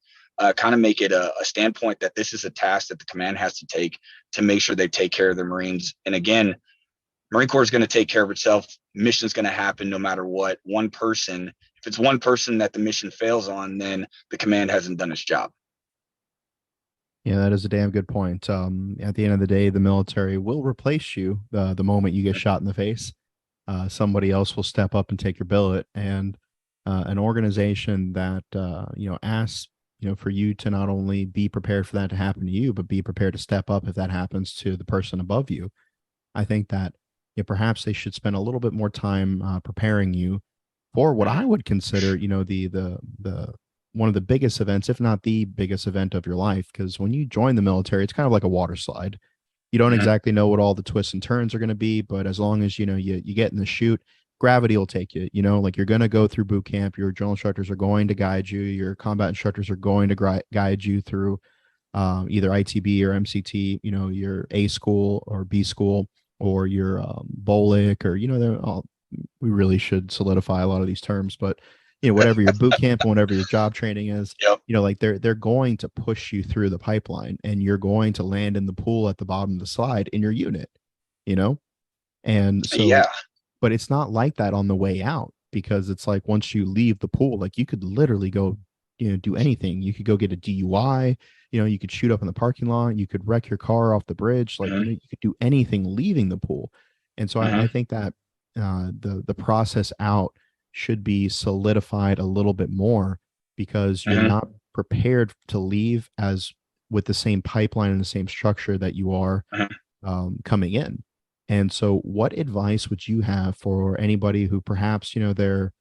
Kind of make it a standpoint that this is a task that the command has to take to make sure they take care of their Marines. And again, Marine Corps is going to take care of itself. Mission's going to happen no matter what. One person, if it's one person that the mission fails on, then the command hasn't done its job. Yeah, that is a damn good point. At the end of the day, the military will replace you the moment you get shot in the face. Somebody else will step up and take your billet, and an organization that you know, asks, you know, for you to not only be prepared for that to happen to you, but be prepared to step up if that happens to the person above you. I think that, yeah, perhaps they should spend a little bit more time preparing you for what I would consider, you know, the one of the biggest events, if not the biggest event of your life. Because when you join the military, it's kind of like a water slide. You don't Mhm. exactly know what all the twists and turns are going to be, but as long as, you know, you get in the chute, gravity will take you. You know, like, you're going to go through boot camp. Your drill instructors are going to guide you. Your combat instructors are going to guide you through either ITB or MCT, you know, your A school or B school, or your BOLIC, or, you know, they're all, we really should solidify a lot of these terms, but, you know, whatever your boot camp and whatever your job training is, Yep. you know, like, they're going to push you through the pipeline, and you're going to land in the pool at the bottom of the slide in your unit, you know? And so, Yeah. but it's not like that on the way out, because it's like, once you leave the pool, like, you could literally go, you know, do anything. You could go get a DUI, you know, you could shoot up in the parking lot, you could wreck your car off the bridge, like, you Mhm. know, you could do anything leaving the pool. And so I Mhm. think that the process out should be solidified a little bit more, because you're Mhm. not prepared to leave as with the same pipeline and the same structure that you are Mhm. coming in. And so, what advice would you have for anybody who perhaps, you know, they're,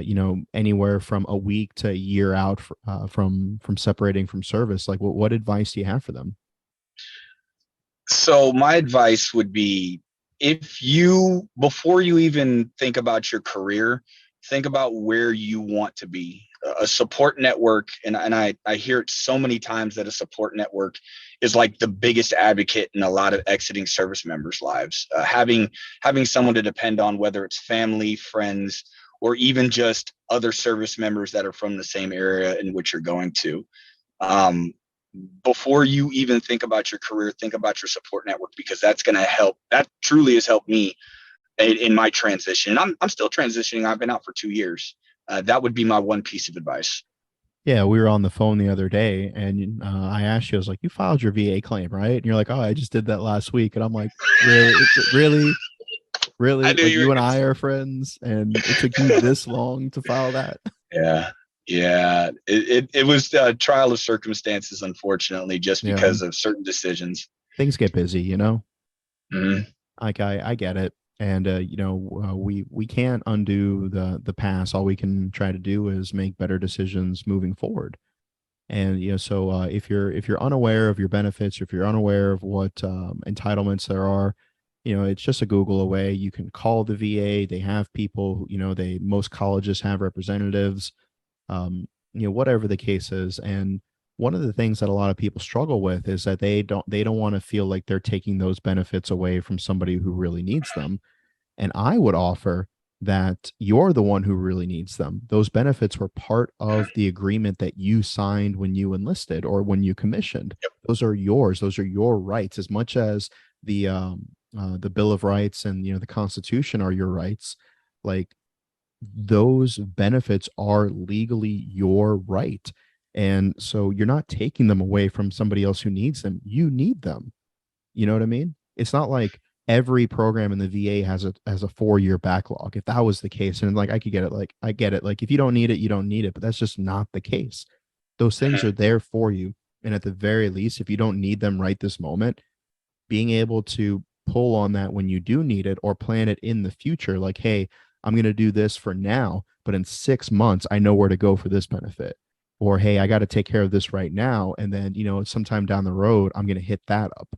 you know, anywhere from a week to a year out from separating from service? Like, what advice do you have for them? So my advice would be, if you, before you even think about your career, think about where you want to be. A support network, and I hear it so many times that a support network is like the biggest advocate in a lot of exiting service members' lives. Having someone to depend on, whether it's family, friends, or even just other service members that are from the same area in which you're going to. Um, Before you even think about your career, think about your support network, because that's going to help. That truly has helped me in my transition. I'm still transitioning. I've been out for 2 years. That would be my one piece of advice. Yeah, we were on the phone the other day, and I asked you, I was like, "You filed your VA claim, right?" And you're like, "Oh, I just did that last week." And I'm like, "Really, really?" I Really? knew Like you were you and gonna I say are friends, and it took you this long to file that? yeah. Yeah. It was a trial of circumstances, unfortunately, just Yeah, because of certain decisions. things get busy, you know. Mhm. Like I get it, and we can't undo the past. All we can try to do is make better decisions moving forward. And so if you're unaware of your benefits, or if you're unaware of what entitlements there are, it's just a Google away. You can call the VA. They have people. They most colleges have representatives. Whatever the case is. And one of the things that a lot of people struggle with is that they don't want to feel like they're taking those benefits away from somebody who really needs them. And I would offer that you're the one who really needs them. Those benefits were part of the agreement that you signed when you enlisted or when you commissioned. Those are yours. Those are your rights as much as the Bill of Rights and the Constitution are your rights. Like, those benefits are legally your right. And so you're not taking them away from somebody else who needs them. You need them. You know what I mean? It's not like every program in the VA has a 4-year backlog. If that was the case, and like I could get it, like I get it. Like if you don't need it, you don't need it. But that's just not the case. Those things are Mhm. there for you. And at the very least, if you don't need them right this moment, being able to pull on that when you do need it or plan it in the future, like, hey, I'm going to do this for now, but in 6 months, I know where to go for this benefit. Or, hey, I got to take care of this right now. And then, sometime down the road, I'm going to hit that up.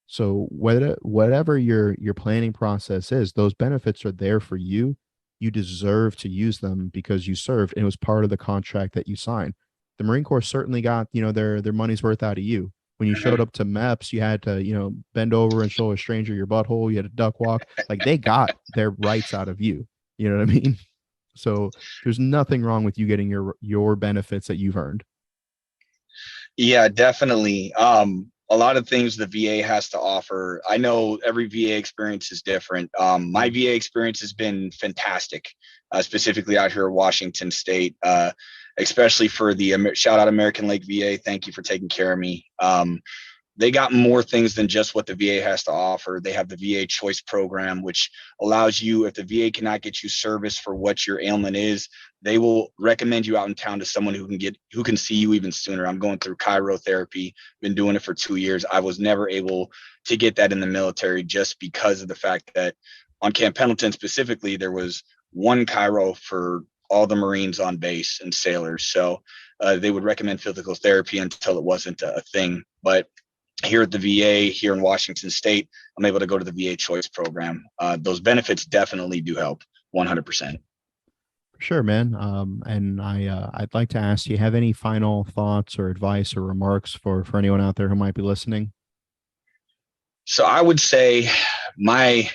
So whatever your planning process is, those benefits are there for you. You deserve to use them because you served and it was part of the contract that you signed. The Marine Corps certainly got, their money's worth out of you. When you showed Mhm. up to MEPS, you had to, bend over and show a stranger your butthole. You had to duck walk. Like they got their rights out of you. You know what I mean? So there's nothing wrong with you getting your benefits that you've earned. Yeah, definitely. A lot of things the VA has to offer. I know every VA experience is different. My Mm. VA experience has been fantastic, specifically out here in Washington State, especially for the shout out American Lake VA. Thank you for taking care of me. They got more things than just what the VA has to offer. They have the VA Choice Program, which allows you, if the VA cannot get you service for what your ailment is, they will recommend you out in town to someone who can see you even sooner. I'm going through chirotherapy, been doing it for 2 years. I was never able to get that in the military just because of the fact that on Camp Pendleton specifically, there was one chiro for all the Marines on base and sailors. So they would recommend physical therapy until it wasn't a thing. But here at the VA here in Washington State, I'm able to go to the VA Choice Program. Those benefits definitely do help 100%. Sure, man. And I'd like to ask, do you have any final thoughts or advice or remarks for anyone out there who might be listening? So I would say my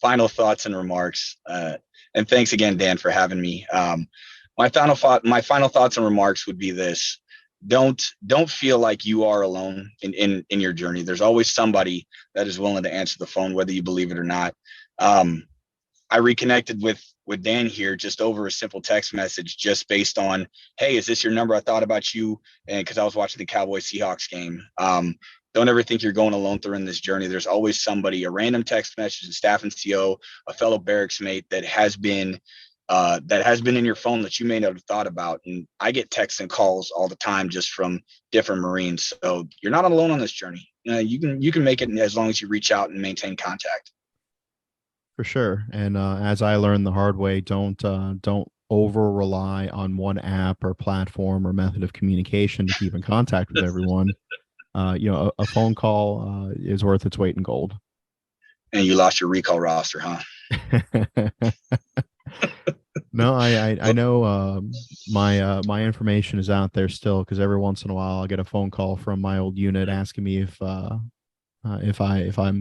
final thoughts and remarks, and thanks again, Dan, for having me. My final thoughts and remarks would be this: don't feel like you are alone in your journey. There's always somebody that is willing to answer the phone, whether you believe it or not. Um, I reconnected with Dan here just over a simple text message, just based on, hey, is this your number? I thought about you, and because I was watching the Cowboys Seahawks game. Don't ever think you're going alone through in this journey. There's always somebody, a random text message, a staff and CO, a fellow barracks mate that has been in your phone that you may not have thought about. And I get texts and calls all the time just from different Marines. So you're not alone on this journey. You can make it as long as you reach out and maintain contact. For sure. And as I learned the hard way, don't over rely on one app or platform or method of communication to keep in contact with everyone. A phone call is worth its weight in gold. And you lost your recall roster, huh? No, I know my information is out there still because every once in a while I'll get a phone call from my old unit asking me if I'm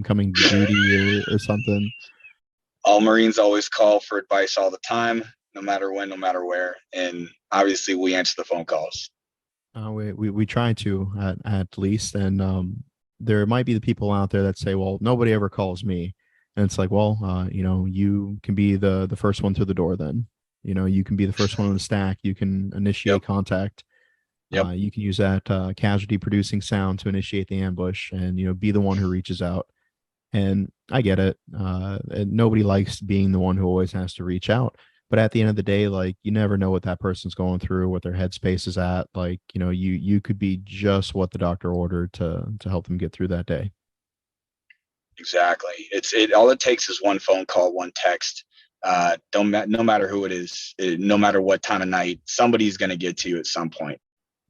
coming to duty or something. All Marines always call for advice all the time, no matter when, no matter where. And obviously, we answer the phone calls. We try to at least, and there might be the people out there that say, "Well, nobody ever calls me," and it's like, well, you can be the first one through the door. Then, you can be the first one on the stack. You can initiate Yep. contact. Yep. You can use that casualty producing sound to initiate the ambush, and be the one who reaches out. And I get it. And nobody likes being the one who always has to reach out. But at the end of the day, like you never know what that person's going through, what their headspace is at. Like, you could be just what the doctor ordered to help them get through that day. Exactly. It all it takes is one phone call, one text. No matter who it is, no matter what time of night, somebody's going to get to you at some point.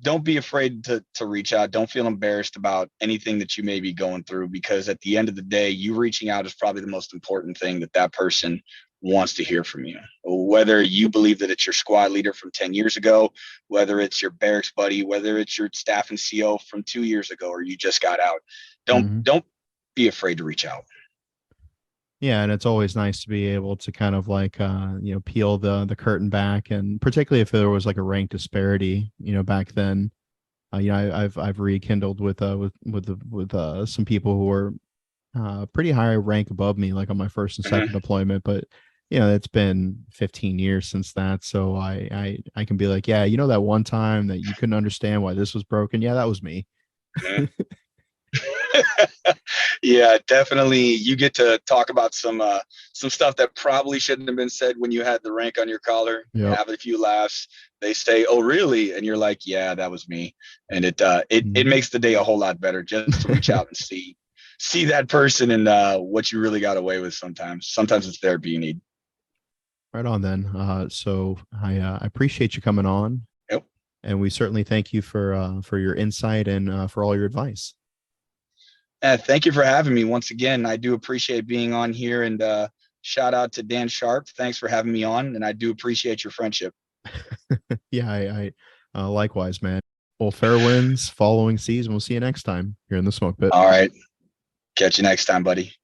Don't be afraid to reach out. Don't feel embarrassed about anything that you may be going through, because at the end of the day, you reaching out is probably the most important thing that person wants to hear from you. Whether you believe that it's your squad leader from 10 years ago, whether it's your barracks buddy, whether it's your staff and CO from 2 years ago, or you just got out, Mhm. don't be afraid to reach out. Yeah, and it's always nice to be able to kind of like peel the curtain back, and particularly if there was like a rank disparity, back then. I've rekindled with some people who were pretty high rank above me, like on my first and second Mhm. deployment. But it's been 15 years since that, so I can be like, yeah, that one time that you couldn't understand why this was broken. Yeah, that was me. Mhm. Yeah, definitely. You get to talk about some stuff that probably shouldn't have been said when you had the rank on your collar. Yep. Have a few laughs. They say, "Oh, really?" And you're like, "Yeah, that was me." And it Mhm. makes the day a whole lot better just to reach out and see that person and what you really got away with. Sometimes it's therapy you need. Right on then. So I appreciate you coming on, Yep. and we certainly thank you for your insight and for all your advice. Thank you for having me once again. I do appreciate being on here, and shout out to Dan Sharp. Thanks for having me on, and I do appreciate your friendship. Yeah, I likewise, man. Well, fair winds following season. We'll see you next time here in the smoke pit. All right. Catch you next time, buddy.